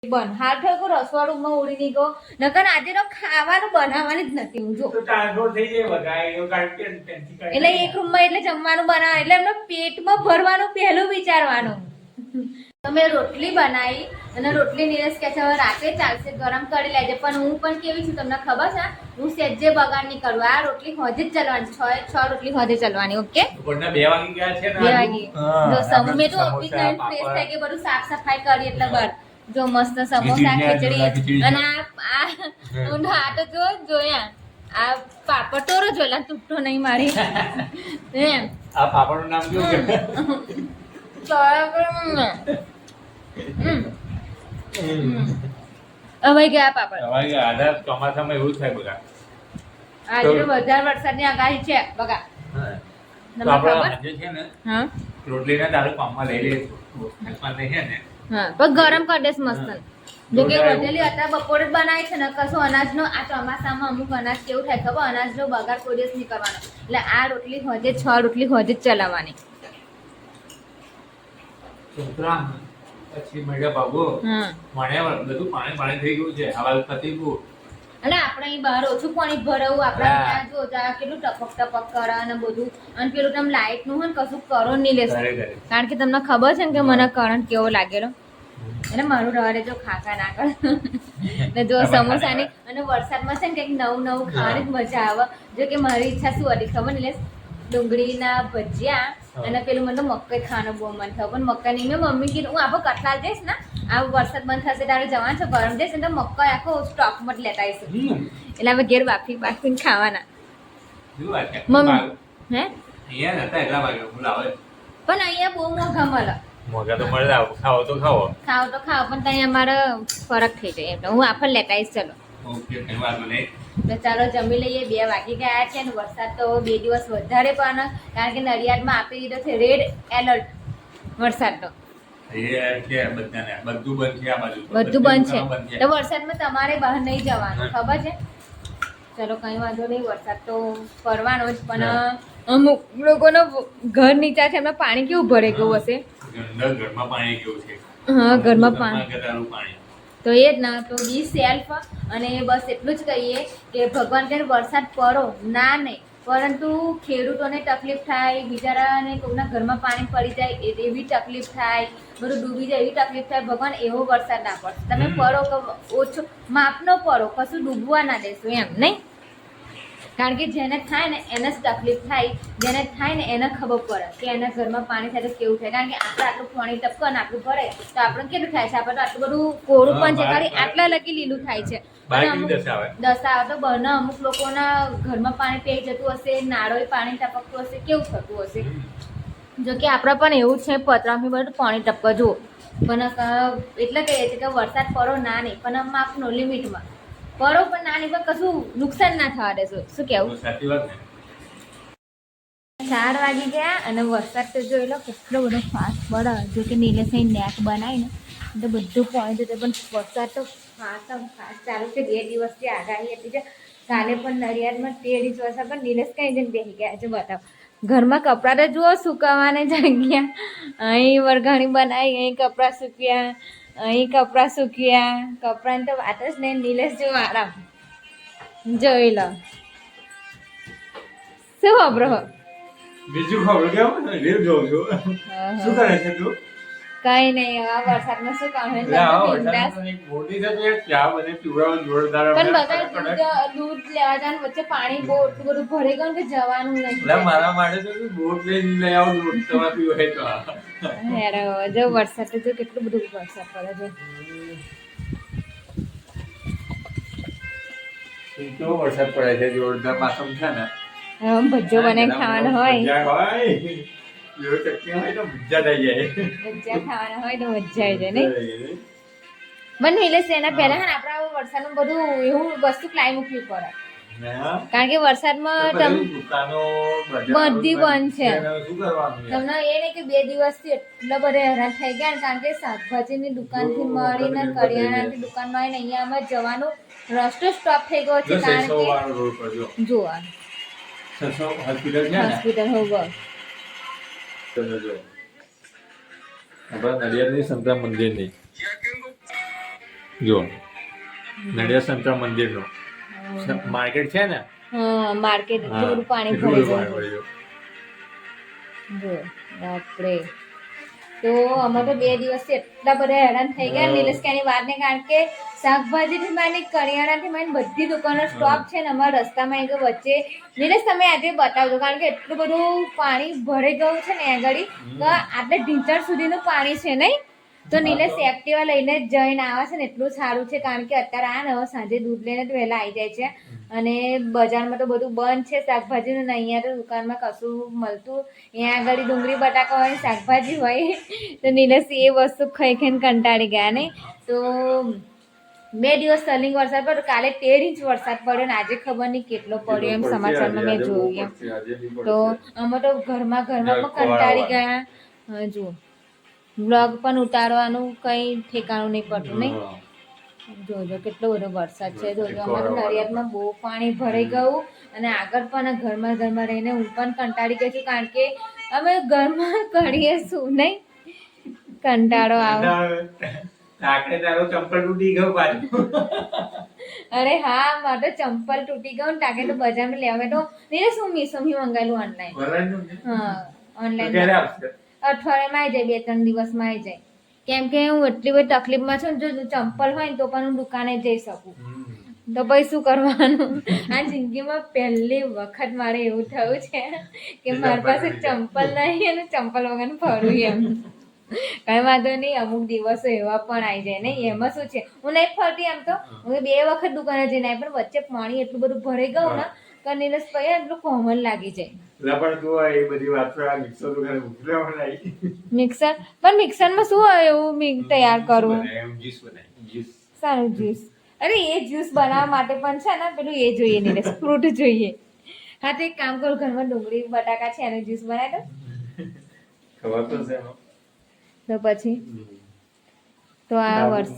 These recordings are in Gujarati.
બન હાલ થયો રસવાડુંમાં ઉડી ની ગયો નકર આજે તો ખાવાનું બનાવવાની જ નથી હું જો તો ટ્રાન્સફર થઈ જાય બગાય કારણ કે ટેન્શન કાઢી એટલે એક રૂમમાં એટલે જમવાનું બનાવ એટલે એમને પેટમાં ભરવાનું પહેલું વિચારવાનું તમે રોટલી બનાવી અને રોટલી નીરસ કે છે રાતે ચાલશે ગરમ કરી લેજે પણ હું પણ કેવી છું તમને ખબર છે હું સેજે બગાડ નહીં કરું આ રોટલી હોજે જ ચલવાની 6 રોટલી હોજે ચલવાની ઓકે બપોરના 2 વાગી ગયા છે ને 2 વાગી જો સમમે તો ઓફિસ ટાઈમ ફ્રેશ થઈ કે બધું સાફ સફાઈ કરી એટલે બર જો મસ્ત સમોસા ખીચડી અને આ તો જોયા આ પાપડ તોરો જોલા તૂટતો નહીં મારી એમ આ પાપડનું નામ શું છે હવે ગયા પાપડ હવે આધા ચોમાસામાં એવું થાય બગા આજે તો વધારે વરસાદની આગાહી છે બગા તો આપણે આજે છે ને હા રોટલીના દારૂ કામમાં લઈ લઈશું ખાસમાં નહીં ને હા પણ ગરમ કરી દેસ મસ્ત જો કે વધેલી અત્યારે બપોરે જ બનાવી છે ને કશું અનાજનો આ ચોમાસામાં અમુક અનાજ કેવું થાય ખબર અનાજનો બગાડ કોઈ દિવસ નહીં કરવાનો એટલે આ રોટલી હોજે 6 રોટલી હોજે જ ચલાવવાની છોકરા પછી મળ્યા બાબુ મને બધું પાણી થઈ ગયું છે હવાલ પતી ગયું અને આપણે અહીં બહાર ઓછું પાણી ભરાવું આપણા જો કેટલું ટપક કરે અને બધું અને પેલું તમે લાઈટ નું હોય ને કશું કરો નહીં લેશો કારણ કે તમને ખબર છે ને કે મને કરંટ કેવો લાગેલો એટલે મારું રવારે જો ખાકા ના કરે ને જો સમોસાની અને વરસાદમાં છે ને કંઈક નવું ખાવાની જ મજા આવે જો કે મારી ઈચ્છા શું હતી ખબર ને ડુંગળીના ભજીયા અને પેલું મને તો મકાઈ ખાવાનું બહુ મન થયું પણ મકાઈ નહીં મેં મમ્મી કીધું હું આપણે કટલાલ જઈશ ને આ વરસાદ બંધ થશે ત્યારે જવાનું છે ગરમ જઈશ ને તો મકાઈ આખો સ્ટોકમાં જ લેતા આવીશું એટલે અમે ઘેર બાફીને ખાવાના મમ્મી હે પણ અહીંયા બહુ મોંઘા મળે મોગા તો મળે ખાવો તો ખાવો પણ ત્યાં અમારે ફરક થઈ જાય એટલે હું આફર લેતા આવીશ ચલો ઓકે કઈ વાંધો નહીં તો ચાલો જમી લઈએ 2 વાગી ગયા છે ને વરસાદ તો 2 દિવસ વધારે પણ કારણ કે નડિયાદમાં આપી દીધો છે રેડ એલર્ટ વરસાદનો બધું બંધ છે આ બાજુ બધું બંધ છે તો વરસાદમાં તમારે બહાર નહીં જવાનું ખબર છે ચલો કઈ વાંધો નહીં વરસાદ તો પડવાનો જ પણ અમુક લોકોનો ઘર નીચા છે એમાં પાણી કેવું ભરે ગયું હશે ઘરમાં પાણી કેવું છે હા ઘરમાં પાણી તો એ જ ના તો બી સેલ્ફ અને બસ એટલું જ કહીએ કે ભગવાન કહે વરસાદ પડો ના નહીં પરંતુ ખેડૂતોને તકલીફ થાય બિચારાને કોઈના ઘરમાં પાણી પડી જાય એવી તકલીફ થાય બધું ડૂબી જાય એવી તકલીફ થાય ભગવાન એવો વરસાદ ના પડે તમે પડો કે ઓછો માપનો પડો કશું ડૂબવા ના દેશો એમ નહીં કારણ કે જેને થાય ને એને જ તકલીફ થાય જેને થાય ને એને ખબર પડે કે એના ઘરમાં પાણી થાય તો કેવું થાય કારણ કે આપણે આટલું પાણી ટપકે ને આટલું ભરે તો આપણે કેટલું થાય છે આપણે તો આટલું બધું કોરું પણ છે ખાલી આટલા લગી લીલું થાય છે દશા આવે તો બહારના અમુક લોકોના ઘરમાં પાણી પી જતું હશે નાળોય પાણી ટપકતું હશે કેવું થતું હશે જો કે આપણે પણ એવું જ છે પતરામાં બધું પાણી ટપકે જુઓ પણ એટલે કહીએ છીએ કે વરસાદ પડો ના નહીં પણ માપનો લિમિટમાં પડો પણ ના નહીં પણ કશું નુકસાન ના થવા દેશો શું કેવું 4 વાગી ગયા અને વરસાદ તો જોઈ લો કેટલો બધો ફાસ્ટ પડે જો કે નીલેશભાઈ નેટ બનાવીને તો બધું પાણી જતું પણ વરસાદ તો ફાસ્ટ ચાલુ છે 2 દિવસથી આગાહી હતી છે કાલે પણ નડિયાદમાં 13 ઇંચ વરસાદ પણ નીલેશ કઈ જઈને બેસી ગયા છે બતાવો ઘરમાં કપડાં તો જુઓ સુકાવાને જગ્યા અહીં વરઘાણી બનાવી અહીં કપડાં સૂક્યા અહીં કપડાં સૂક્યા કપડાની તો વાત જ નહીં નીલેશ જેવો આરામ જોઈ લો શું ખબર બીજું ખબર કેવું રીલ જોઉં છું શું કરે છે તું કઈ નહીં આ વરસાદમાં શું કામ પણ બધા દૂધ લેવા જવાનું વચ્ચે પાણી બહુ એટલું બધું ભરે ગયું કે જવાનું નથી મારા માટે તો બોટ લઈ આવો દૂધ તમારે પીવો હોય તો હેરો જો વરસાદ તો જો કેટલું બધું વરસાદ પડે છે કેવો વરસાદ પડે છે જોરદાર માસમ છે ને ભજીયો બનાવીને ખાવાનો હોય ભજીયા ખાવાના હોય તો મજા આવી જાય નહીં મને નીલેશ એના પહેલા ને આપણે વરસાદનું બધું એવું વસ્તુ લાવી મૂકવી પડે કારણ કે વરસાદમાં બધી બંધ છે તમને એ નહીં કે 2 દિવસથી એટલા બધા હેરાન થઈ ગયા ને કારણ કે શાકભાજીની દુકાનથી મળીને કરિયાણાની દુકાનમાં આવીને અહીંયા અમે જવાનું રસ્તો સ્ટોપ થઈ ગયો છે કારણ કે જોવા હોસ્પિટલ હોવું નડિયાદની સંતા મંદિરની જો નડિયાદ સંતરામ મંદિરનો માર્કેટ છે ને, હા માર્કેટ હા, જોરું પાણી એટલું ભરાઈ બધું જાય પાણી ભરાઈ જો બાપરે. તો અમે તો 2 દિવસથી એટલા બધા હેરાન થઈ ગયા હા. નિલેશ ક્યાંની વાર ને, કારણ કે શાકભાજીથી માંડી કરિયાણાથી માંડી બધી દુકાનો સ્ટોપ છે ને અમારા રસ્તામાં એક વચ્ચે. નિલેશ તમે આજે બતાવજો, કારણ કે એટલું બધું પાણી ભરાઈ ગયું છે ને આગળ, તો આટલે ઢીંચણ સુધીનું પાણી છે નહીં. તો નિલેશ એક્ટિવા લઈને જ જઈને આવે છે ને, એટલું સારું છે, કારણ કે અત્યારે આ ને હવે સાંજે દૂધ લઈને તો વહેલા આવી જાય છે. અને બજારમાં તો બધું બંધ છે શાકભાજીનું ને, અહીંયા તો દુકાનમાં કશું મળતું. અહીંયા આગળ ડુંગળી બટાકા હોય, શાકભાજી હોય. તો નિલેશ એ વસ્તુ ખાઈ ખાઈને કંટાળી ગયા નહીં. તો 2 દિવસ સલિંગ વરસાદ પડ્યો, કાલે 13 ઇંચ વરસાદ પડ્યો ને આજે ખબર નહીં કેટલો પડ્યો એમ સમાચારમાં મેં જોયું એમ. તો અમે તો ઘરમાં પણ કંટાળી ગયા. જુઓ બ્લોગ પણ ઉતારવાનું કઈ ઠેકાણું નહીં પડતું નહીં. જોજો કેટલો બધો વરસાદ છે. જોજો અમારે નડિયાદમાં બહુ પાણી ભરાઈ ગયું, અને આગળ પણ ઘરમાં રહીને હું પણ કંટાળી ગઈ છું, કારણ કે અમે ઘરમાં કરીએ શું નહીં, કંટાળો આવે. ચંપલ તૂટી ગયું પાછું. અરે હા મારે તો ચંપલ તૂટી ગયું ને, તાકે તો બજારમાં લેવા તો નહીં. શું મીશોથી મંગાવેલું ઓનલાઈન. હા ઓનલાઈન અઠવાડિયામાં આવી જાય, 2-3 દિવસમાં આવી જાય. કેમ કે હું એટલી બધી તકલીફમાં છું ને, જો ચંપલ હોય ને તો પણ હું દુકાને જઈ શકું. તો પછી શું કરવાનું. આ જિંદગીમાં પહેલી વખત મારે એવું થયું છે કે મારી પાસે ચંપલ નહીં અને ચંપલ વગર ફરું એમ. કઈ વાંધો નહીં, અમુક દિવસો એવા પણ આવી જાય નહીં. એમાં શું છે, હું નહીં ફરતી એમ તો, હું 2 વખત દુકાને જઈને આવી, પણ વચ્ચે પાણી એટલું બધું ભરાઈ ગયું ને કે નિલેશ ભાઈ એટલું કોમન લાગી જાય. મિક્સર પણ મિક્સરમાં શું હોય એવું તૈયાર કરવું સારું જ્યુસ. અરે એ જ્યુસ બનાવવા માટે પણ છે ને પેલું એ જોઈએ નિલેશ, ફ્રૂટ જોઈએ. હા તો એક કામ કરું, ઘરમાં ડુંગળી બટાકા છે એનું જ્યુસ બનાવી દો. તો પછી તો આ વર્ષ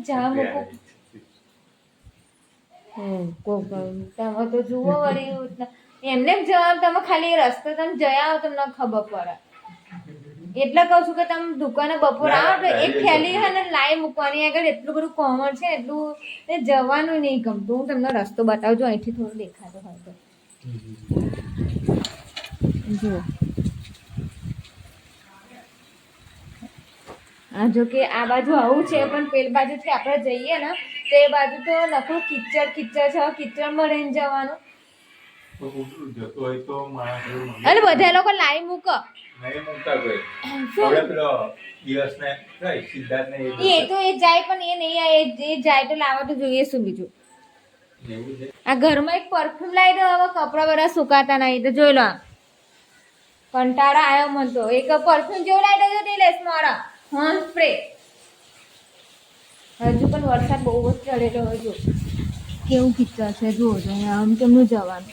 જા મૂકો. તમે તો જુઓ વળી એમને જવાબ, તમે ખાલી રસ્તો તમે જયા આવો તમને ખબર પડે. એટલે કહું છું કે તમે દુકાને બપોર આવો તો એક થેલી છે ને લાઈ મૂકવાની આગળ. એટલું બધું કોમન છે, એટલું જવાનું નહીં ગમતું. હું તમને રસ્તો બતાવજો, અહીંથી થોડું દેખાતો હોય તો. જુઓ આ જો કે આ બાજુ આવું છે, પણ પેલી બાજુથી આપણે જઈએ ને તો એ બાજુ તો નકરું કિચડ છે. કિચડમાં રહીને જવાનું. અને બધા લોકો લાઈ મૂકો. એ તો એ જાય પણ એ નહીં, એ જાય તો લાવવા તો જોઈએ શું બીજું. આ ઘરમાં એક પરફ્યુમ લાવી દો, હવે કપડા બધા સુકાતા નહીં તો જોઈ લો. કંટાળા આવ્યો મને તો. એક પરફ્યુમ જેવું લાવી દેજો નિલેશ મારા હોમ સ્પ્રે. હજુ પણ વરસાદ બહુ જ ચડેલો હોય. જો કેવું કિચડ છે, જુઓ છો આમ કેમનું જવાનું.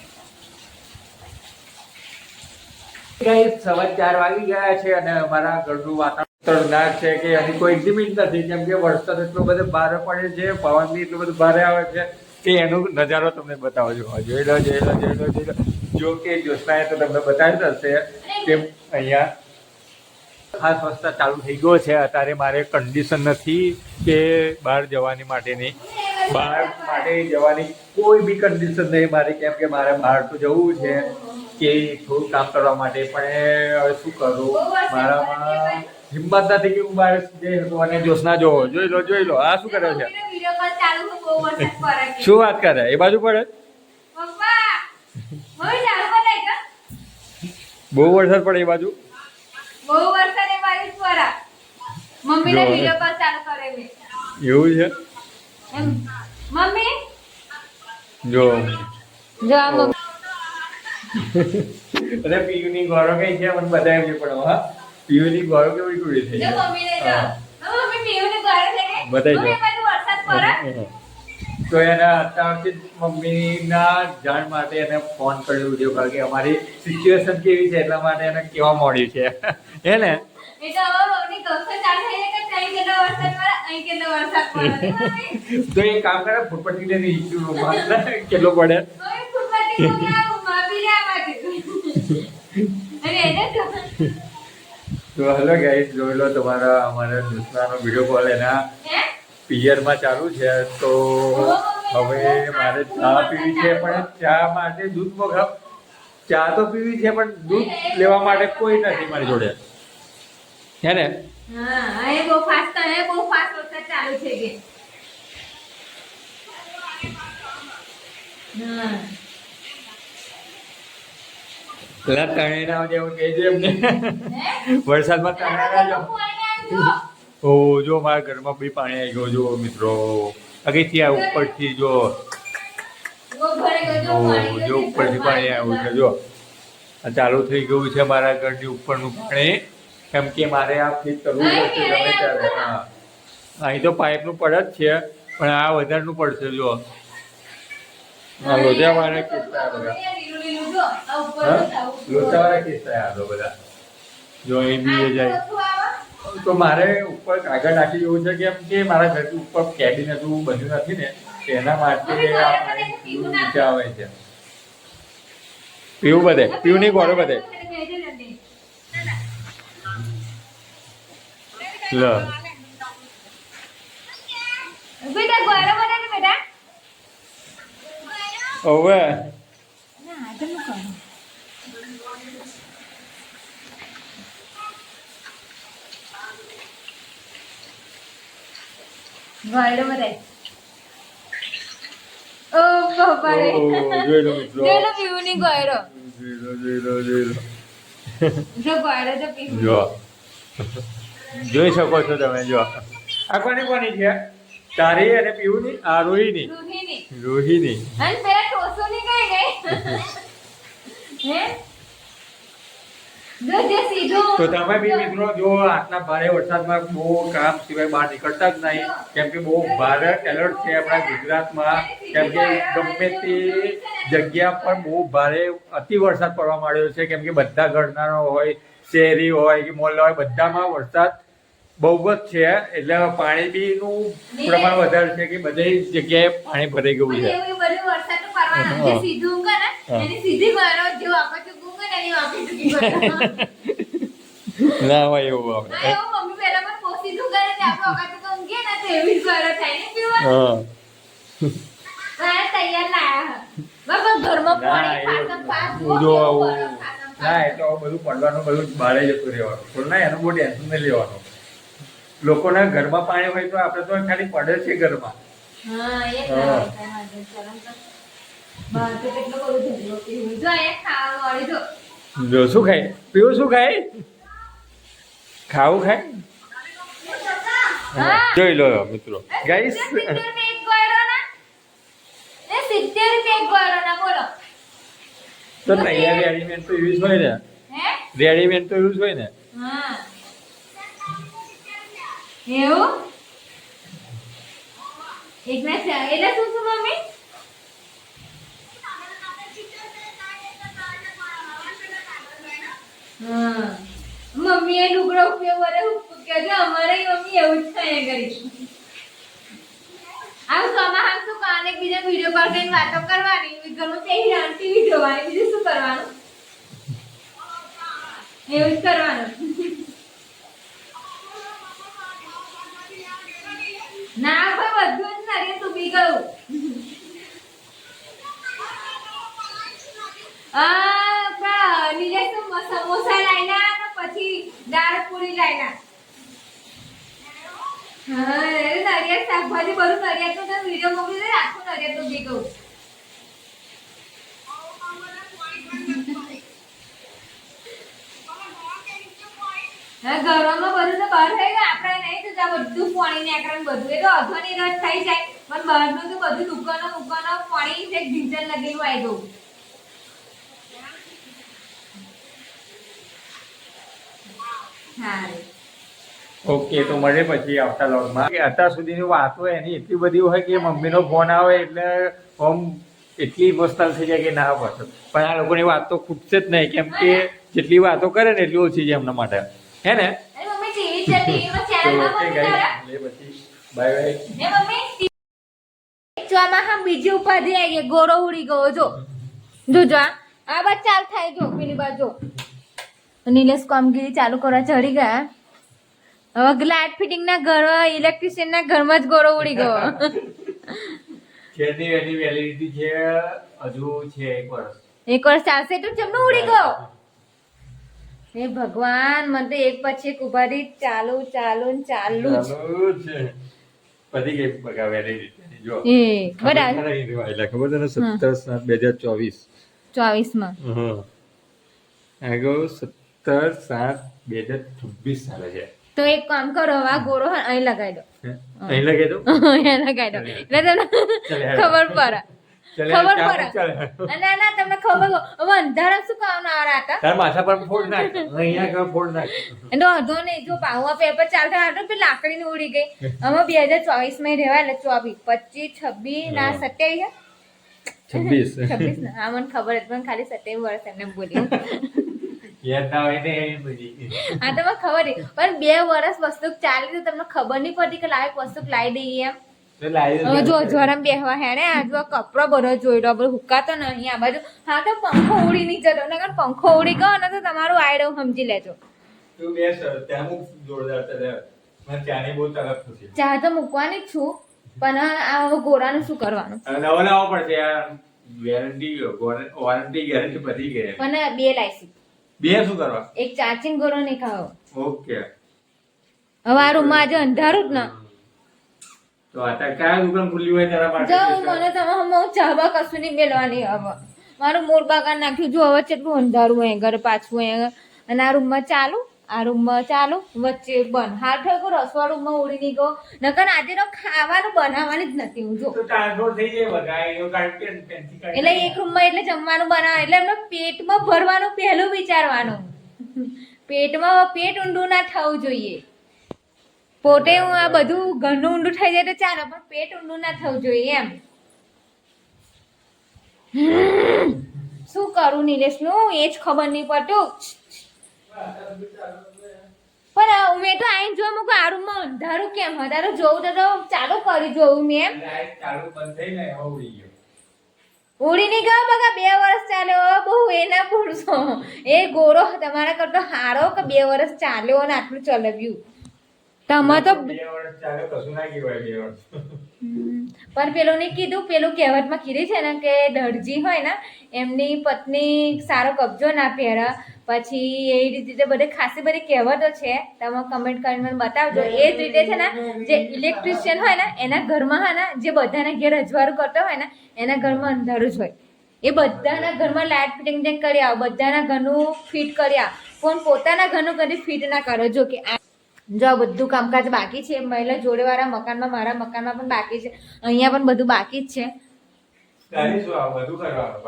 4:15 વાગી ગયા છે અને અમારા ઘરનું વાતાવરણ છે કે એની કોઈ લિમિટ નથી, કેમ કે વરસાદ એટલો બધો ભારે પડે છે, પવન બી એટલું બધું ભારે આવે છે કે એનો નજારો તમને બતાવજો. જોઈ લો. જો કે જ્યોત્સનાએ તો તમને બતાવી હશે કે અહીંયા ખાસ વરસાદ ચાલુ થઈ ગયો છે. અત્યારે મારે કન્ડિશન નથી કે બહાર જવાની માટેની. બહાર માટે જવાની કોઈ બી કન્ડિશન નહીં મારી, કેમ કે મારે બહાર તો જવું છે કે થોડું કામ કરવા માટે. પણ હવે શું કરું, મારામાં હિંમત નથી કે હું બહાર જઈ શકું. અને જ્યોત્સના જોઈ લો આ શું કરે છે, શું વાત કરે, એ બાજુ પડે બહુ વરસાદ પડે એ બાજુ. મમ્મીને વિડિયો કોલ ચાલુ કરે મે. એવું છે મમ્મી જો આ મમ્મી. અરે પીયુની ગોરો કઈ છે મને બતાવી પણ હા પીયુની ગોરો કેવી કુડી થઈ જો મમ્મીને જો મમ્મી પીયુની ગોરો છે કે બતાવી મમ્મી બાજુ વરસાદ પડે. તો એના અત્યારથી મમ્મીના જાણ માટે એને ફોન કર્યો વિડીયો કોલ કે અમારી સિચ્યુએશન કેવી છે એટલા માટે એને કેવા મોડી છે હે ને. તો એક કામ કરે ફૂટપટ્ટી ને કેટલો પડે તો હેલો ગાઈસ જોઈ લો તમારા અમારા દોસ્તારનો વિડીયો કોલ એના પિયરમાં ચાલુ છે તો હવે મારે ચા પીવી છે, પણ ચા માટે દૂધ મગાવ. ચા તો પીવી છે પણ દૂધ લેવા માટે કોઈ નથી મારી જોડે, હે ને? હા, એ બહુ ફાસ્ટ વરસાદ ચાલુ છે કે. હા. પેલા તણેના જેવું કહેજે એમને, વરસાદમાં તણેના જાવ. ઓ જો મારા ઘરમાં બી પાણી આવી ગયું જો મિત્રો, આગળથી આ ઉપરથી જો જો ઉપરથી પાણી આવ્યું છે જો. આ ચાલુ થઈ ગયું છે મારા ઘરની ઉપરનું પાણી, કેમ કે મારે આ ફિટ કરવું પડશે ગમે ત્યારે. હા, અહીં તો પાઇપનું પડે જ છે પણ આ વધારનું પડશે જો. હા, લોચાવાળા કિસ્સા બધા, લોચાવાળા કિસ્સા આ તો બધા જો અહીં બી જાય. તો મારે ઉપર કાગળ નાખી દેવું છે, કેમ કે મારા ઘરની ઉપર કેબિન હતું બધું નથી ને, તેના માટે આ પાણી નીચે આવે છે. પીવું બધે, પીવું નહીં ગોળો બધે. લો બેટા ગોળો બને ને બેટા. ઓવે ના આજે નું કરો. ગોળો બને. ઓ બાપા રે. જોઈ લો મિત્રો, જોઈ લો પીવું નહીં ગોળો. જોઈ લો જો ગોળો જો પીવું. જો જોઈ શકો છો તમે જો. આ કોની કોની છે? તારી અને પીવુંની, આ રોહીની. રોહીની. અને પેલા ટોસોની કઈ ગઈ? હે? જો જે સીધું. તો તમે બી મિત્રો જો આટલા ભારે વરસાદમાં બહુ કામ સિવાય બહાર નીકળતા જ નહીં, કેમ કે બહુ ભારે એલર્ટ છે આપણા ગુજરાતમાં, કેમ કે ગમે તે જગ્યા પર બહુ ભારે અતિ વરસાદ પડવા માંડ્યો છે, કેમ કે બધા ઘરનારો હોય, શહેરી હોય કે મોહલ્લા હોય, બધામાં વરસાદ બહુ જ છે. એટલે પાણી બીનું પ્રમાણ વધારે છે કે બધી જગ્યાએ પાણી ભરાઈ ગયું છે. એવું બધું વરસાદનું કરવાનું. જે સીધું ઊંઘે ને એની સીધી ગળો, જો આપણે ઊંઘે ને એની વાપી ચૂકી ગળો. ના હોય એવું આવે. આ એવું મમ્મી પહેલા પણ બહુ સીધું કરે ને આપણે વખતે તો ઊંઘીએ ને તો એવી જ ગળો થાય ને પીવાનું. હા, તૈયાર લાયા બાબા ઘરમાં પાણી પાછળ જો આવું ના, એ તો બધું પડવાનું બધું બહાર જતું રહેવાનું. પણ ના, એનું બહુ ટેન્શન નહીં લેવાનું. લોકોના ઘરમાં પાણી હોય તો આપણે તો ખાલી પડે છે ઘરમાં. હા, એ જ ના બહાર તો કેટલું બધું ઢગલો પીવું. જો અહીંયા ખાવાનું વાળી જો. જો શું ખાય? પીવું શું ખાય? ખાવું ખાય? હા. જોઈ લો મિત્રો ગાઈસ. 70 રૂપિયા એક ગોળો ના? એ 70 રૂપિયા એક ગોળો ના બોલો. તો તૈયાર રેડીમેડ તો યુઝ હોય ને, હે? રેડીમેડ તો યુઝ હોય ને. હા. એવું? એક ના એટલે શું શું મમ્મી? હા. મમ્મીએ લુગડો ઉપયોગ વડે કે અમારે મમ્મી એવું જ થયા કરી. આવ સમાહાન શું કાને બીજા વિડિયો કોલ કરીને વાતો કરવાની, ઘણું તે ટીવી જોવાની, બીજું શું કરવાનું? એવું જ કરવાનું. ના ભાઈ બધું જ નરી ડૂબી ગયું. નીલે સમોસા લાઈના ને પછી દાળ પૂરી લાઈના. હા, નરિયાદ શાકભાજી બધું નરિયાદ તો વિડીયો મોકલી દે, આખું નરિયાદ ડૂબી ગયું. હા, ઘરોમાં બધું તો બહાર થઈ ગયું, આપણે નહીં થતા બધું પાણી ને આકરણ બધું એ તો અધવાની રસ થઈ જાય, પણ બહારનું તો બધું દુકાનો પાણી છે ડીઝલ લગેલું આવી ગયું. ઓકે, તો મળે પછી આવતા લોગમાં. અત્યાર સુધીની વાતો એની એટલી બધી હોય કે મમ્મીનો ફોન આવે એટલે આમ એટલી ઇમોશનલ થઈ જાય કે ના પાછળ. પણ આ લોકોની વાત તો ખૂટશે જ નહીં, કેમ કે જેટલી વાતો કરે ને એટલી ઓછી છે એમના માટે, હે ને? બીજી ઉપાધિ આવી ગઈ, ગોળો ઉડી ગયો. જો આ વાત ચાલ થાય. જો પેલી બાજુ નીલેશ કામગીરી ચાલુ કરવા ચડી ગયા હવે લાઇટ ફિટિંગ ના ઘર ઇલેક્ટ્રિશિયન ના ઘરમાં જ ગોરો ઉડી ગયો. જેની એની વેલિડિટી છે હજુ છે 1 વર્ષ. 1 વર્ષ ચાલશે તો જમનો ઉડી ગયો. હે ભગવાન, મને તો એક પછી એક ઉભારી ચાલુ ચાલુ ને ચાલુ જ. ચાલુ છે. પતી ગઈ બગા વેલિડિટી જો. એ બરાબર ખબર છે ને 17/7/2024. 24 માં. હા. આગળ 17/7/2026 ચાલે છે. તો એક કામ કરો, હવે આ ગોરો અહીં લગાવી દો. અહીં લગાવી દો. અહીંયા લગાવી દો એટલે તમને ખબર પડે. ખબર પડે. ના ના તમને ખબર હવે અંધારા શું કામ ના હતા. તાર માથા પર ફોડ નાખ, અહીંયા કર ફોડ નાખ. એનો વાંધો નહીં, જો પાવા પેપર ચાલતા હતો તો લાકડી ની ઉડી ગઈ. હવે 2024 માં રહેવા એટલે 24 25 26 ના 27 26 26 ના. હા મને ખબર હતી પણ ખાલી 27 વર્ષ એમને બોલ્યું. યાદ ના હોય ને એ બધી. હા તો મને ખબર હતી પણ 2 વર્ષ વસ્તુ ચાલી તો તમને ખબર નહીં પડતી કે લાયક વસ્તુ લાવી દઈએ એમ. તો લાવી હવે જો જોરમ બેહવા હેને આ જો કપડો બધો જોઈ લો બધું હુકાતો નહીં આ બાજુ. હા તો પંખો ઉડી નહીં જતો ને કારણ પંખો ઉડી ગયો ને તો તમારું આયડો સમજી લેજો. તું બેસ ત્યાં મુક જોરદાર ચાલે. મને ચાની બહુ તરફ થશે. ચા તો મૂકવાની જ છું પણ આ હવે ગોરાનું શું કરવાનું. નવો લાવવો પડશે યાર. વોરંટી ગેરંટી બધી ગઈ. પણ 2 લાઈસી. 2 શું કરવા? એક ચાર્જિંગ ગોરો નહીં ખાવો. ઓકે. હવે આ રૂમમાં આજે અંધારું જ ને. તો અત્યારે કયા દુકાન ખુલ્લી હોય તારા પાસે? જાઉં મને તમે હું ચાબા કશું નહીં મેળવાની હવે. મારું મૂળ બાગાન નાખ્યું જો હવે કેટલું અંધારું હોય ઘર પાછું હોય અને આ રૂમમાં ચાલુ આ રૂમમાં ચાલુ વચ્ચે બંધ. હાલ થયો રસોડામાં ઉડી નહીં ગયો નકર આજે તો ખાવાનું બનાવવાની જ નથી હું જો. તો ટ્રાન્સફર થઈ જાય બગાય કારણ કે પેન્સી કાઢી. એટલે એક રૂમમાં એટલે જમવાનું બનાવવાનું એટલે એમને પેટમાં ભરવાનું પહેલું વિચારવાનું. પેટ ઊંડું ના થવું જોઈએ. પોતે હું આ બધું ઘરનું ઊંડું થઈ જાય તો ચાલે પણ પેટ ઊંડું ના થવું જોઈએ એમ. શું કરું નિલેશનું એ જ ખબર નહીં પડતું. પણ મેં તો આઈને જોયું મૂકું આ રૂમમાં અંધારું કેમ હતા જોવું તો ચાલુ કરી જોવું મેં એમ. લાઈટ ચાલુ બંધ થઈ ને હવે ઉડી ગયો. ઉડી નહીં ગયો બગા 2 વર્ષ ચાલ્યો બહુ એ ના પૂછો. એ ગોરો તમારા કરતો હારો કે 2 વર્ષ ચાલ્યો અને આટલું ચલાવ્યું. તમે તો 2 વર્ષ ચાલે કશું ના કહેવાય 2 વર્ષ. પણ પેલું નહીં કીધું પેલું કહેવતમાં કીધી છે ને કે દરજી હોય ને એમની પત્ની સારો કબજો ના પહેરે પછી એ રીતે બધે ખાસી બધી કહેવતો છે. તમે કમેન્ટ કરીને મને બતાવજો. એ જ રીતે છે ને જે ઇલેક્ટ્રિશિયન હોય ને એના ઘરમાં હોય ને જે બધાના ઘેર અજવાળું કરતો હોય ને એના ઘરમાં અંધારું જ હોય. એ બધાના ઘરમાં લાઇટ ફિટિંગ કરી આવો બધાના ઘરનું ફિટ કરી આવો પણ પોતાના ઘરનું કદી ફિટ ના કરો. જો કે જો આ બધું કામકાજ બાકી છે મહિલા જોડેવાળા મકાનમાં મારા મકાનમાં પણ બાકી છે અહીંયા પણ બધું બાકી જ છે. તારી શું આ બધું કરવાનું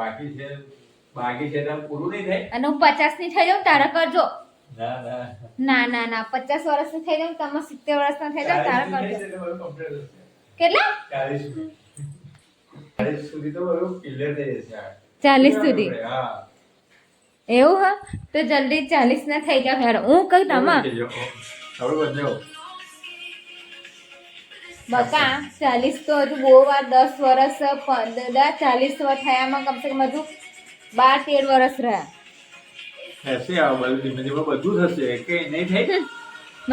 બાકી છે તો પૂરું નહીં થાય. અને હું 50 ની થઈ જાઉં તારા કરજો. ના ના ના ના ના 50 વર્ષની થઈ જાઉં તમે 70 વર્ષના થઈ જાવ તારા કરજો. કેટલા 40 સુધી તો બધું ક્લિયર થઈ જશે. 40 સુધી હા એવું હા તો જલ્દી 40 ના થઈ જાવ યાર. હું કઈ તમા બકા 40 તો હજુ બહુ વાર 10 વર્ષ 40 થયામાં કમસે કમ હજુ 12-13 વર્ષ રહ્યા. થશે આ બધું ધીમે ધીમે બધું થશે કે નહીં થાય.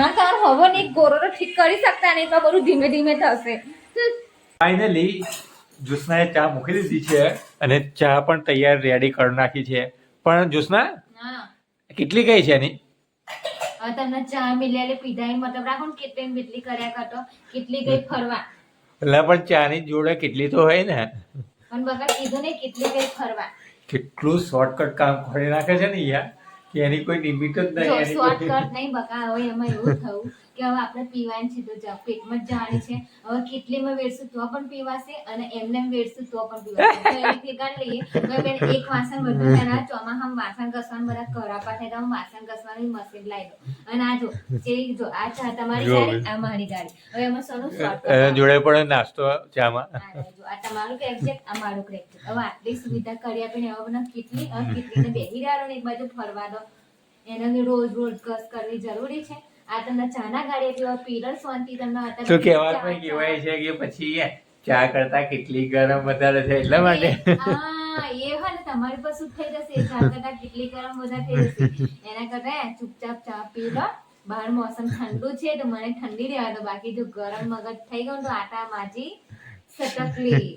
ના તાર હવે ને એક ગોરો તો ઠીક કરી શકતા નહીં પણ બધું ધીમે ધીમે થશે. ફાઇનલી જ્યોત્સનાએ ચા મૂકી દીધી છે અને ચા પણ તૈયાર રેડી કરી નાખી છે. પણ જ્યોત્સના હા કેટલી ગઈ છે એની? હવે તમને ચા મિલેલી પીધાની મતલબ રાખો ને કેટલી ને કેટલી કર્યા કરતો કેટલી ગઈ ફરવા. એટલે પણ ચાની જોડે કેટલી તો હોય ને. પણ બકા કીધું ને કેટલી ગઈ ફરવા. કેટલું શોર્ટકટ કામ કરી નાખે છે ને યાર કે એની કોઈ લિમિટ જ નહીં. શોર્ટકટ નહીં બકા હવે એમાં એવું થયું કે હવે આપણે પીવાની છે તો પેટમાં જ જવાની છે. હવે કેટલીમાં વેડશું તો પણ પીવાશે અને એમને વેડશું તો પણ પીવાશે. તો એવી રીતે કરી લઈએ હવે બેન એક વાસણ બધું પહેલા ચોમાસામાં વાસણ ઘસવાનું બધા કરાપા થાય તો હું વાસણ ઘસવાનું મશીન લાવી દઉં. અને આ જો આ ચા તમારી ગાડી આ મારી ગાડી. હવે એમાં સોનું શોર્ટકટ જોડે પડે નાસ્તો ચામાં. આ તમારું ક્રેક છે આ મારું ક્રેક છે. હવે આટલી સુવિધા કરી આપીને હવે મને કેટલીને બેસી રહ્યો ને એક બાજુ ફરવા દો એને રોજ ઘસ કરવી જરૂરી છે. આ તમને ચાના ગાડી પીવા પીલર શાંતિ તમને તો કહેવાય છે કે પછી ચા કરતા કેટલી ગરમ વધારે છે એટલા માટે. હા એ હોય ને તમારી પર શું થઈ જશે ચા કરતા કેટલી ગરમ વધારે થઈ જશે એના કરતા ચૂપચાપ ચા પી લો બહાર મોસમ ઠંડુ છે તો મને ઠંડી રહેવા દો, બાકી જો ગરમ મગજ થઈ ગયું તો આટા માજી સટકલી.